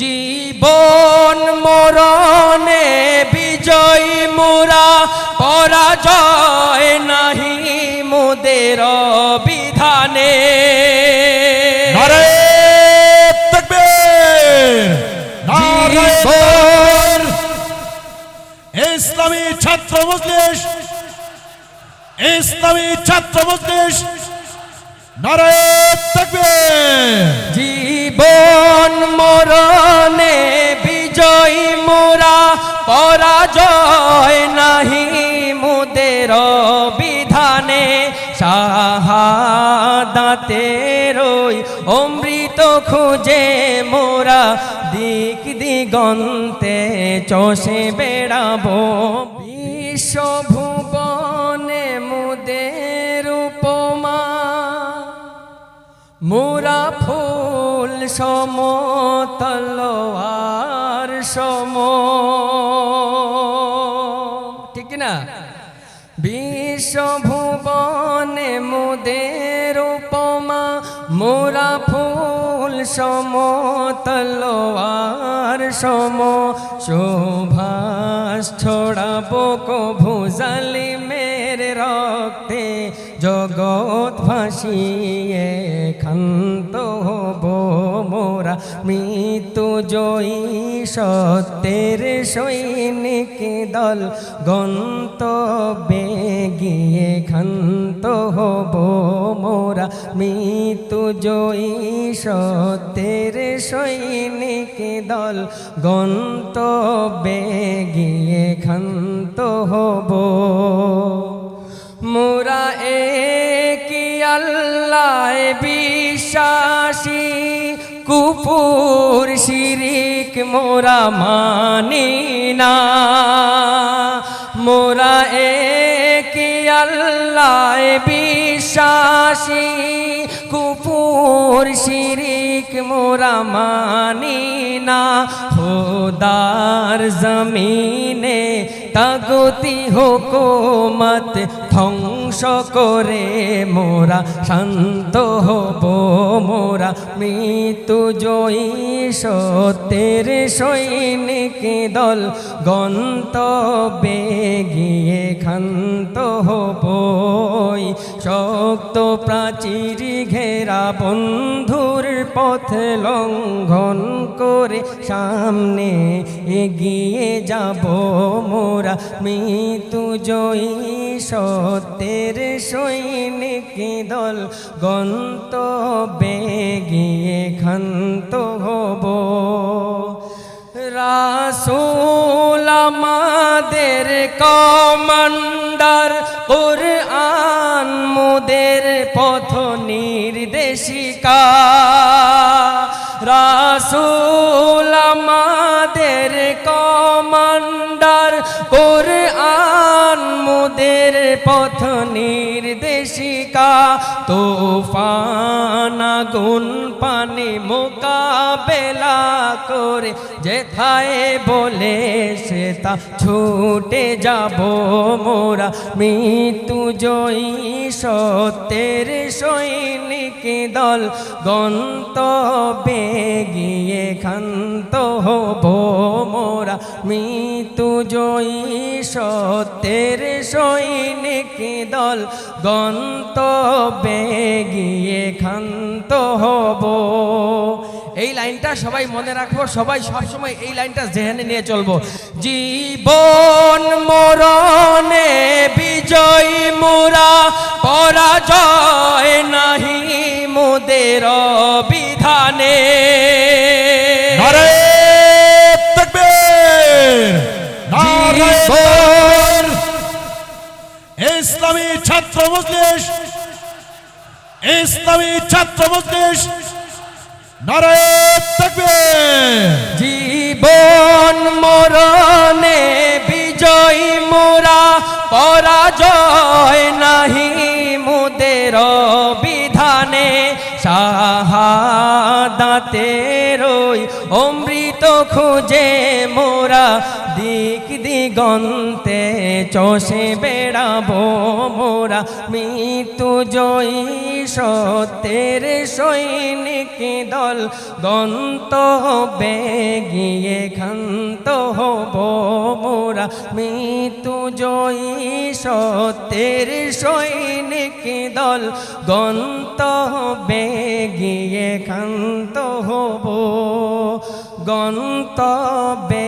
জীবন মরণে বিজয় মোরা, পরাজয় নাহি মোদের বিধানে। নারে তাকবীর, নারে তাকবীর। ইসলামী ছাত্র মজলিস, ইসলামী ছাত্র মজলিস, নারে তাকবীর। জীবন মরণে বিজয় মোরা, পরাজয় নাহি মোদের বিধানে। শাহাদাতের ওই অমৃত খুঁজে মোরা, দিক দিগন্তে চষে বেড়াবো। বিশ্বভুবনে মোদের উপমা, মোরা ফুল সম তলোয়ার সম, ঠিক না? বিশ্বভুবনে মোদের উপমা, মোরা ফুল সম তলোয়ার সম। শোভাস ছড়াবো কভু জালিমের রক্তে, জগৎ ভাসিয়ে ক্ষান্ত হব মোরা। মৃত্যু জয়ী সত্যের সৈনিক দল, গন্তব্যে গিয়ে ক্ষান্ত হব মোরা। মৃত্যু জয়ী সত্যের সৈনিক দল, গন্তব্যে গিয়ে ক্ষান্ত হব মোরা। একি আল্লাহ বিশ্বাসী, কুফুর শিরিক মোরা মানি না। মোরা একি আল্লাহ বিশ্বাসী, কুফুর শিরিক মোরা মানি না। খোদার জমিনে তাগুতি হুকুমত ধ্বংস করে মোরা শান্ত হব মোরা। মৃত্যু জয়ী সত্যের সৈনিক দল, গন্তব্যে গিয়ে ক্ষান্ত হব। শক্ত প্রাচীর ঘেরা বন্ধুর পথ লঙ্ঘন করে সামনে এগিয়ে যাব মোরা। মৃত্যু জয়ী সত্যের সৈনিক দল, গন্তব্যে গিয়ে ক্ষান্ত হব। রাসূল আমাদের কমান্ডার, কুরআন মোদের পথ নির্দেশিকা। রাসূল আমাদের কমান্ডার, কুরআন মোদের পথ নির্দেশিকা। তুফান আগুন পানি মোকাবেলা করে, যেথায় বলে সে তা ছুটে যাব মোরা। মৃত্যু জয়ী সত্যের সৈনিক দল, গন্তব্যে গিয়ে ক্ষান্ত হব মোরা। মৃত্যু জয়ী সত্যের সৈনিক দল, গন্তব্যে গিয়ে ক্ষান্ত হব। এই লাইনটা সবাই মনে রাখবো, সবাই সবসময় এই লাইনটা জেহেনে নিয়ে চলবো। জীবন মরণে বিজয় মোরা, পরাজয় নাহি মোদের বিধানে। নারে তাকবীর, নারে তাকবীর। ইসলামী ছাত্র মজলিস, ইসলামী ছাত্র মজলিস, নারে তাকবীর। জীবন মরণে বিজয় মোরা, পরাজয় নাহি মোদের বিধানে। শাহাদাতের ওই ওই অমৃত খুঁজে মোরা দিক দিগন্তে চষে বেড়াবো মোরা মৃত্যু জয়ী সত্যের সৈনিক দল গন্তব্যে গিয়ে ক্ষান্ত হব মোরা মৃত্যু জয়ী সত্যের সৈনিক দল গন্তব্যে গিয়ে ক্ষান্ত হব গন্তব্যে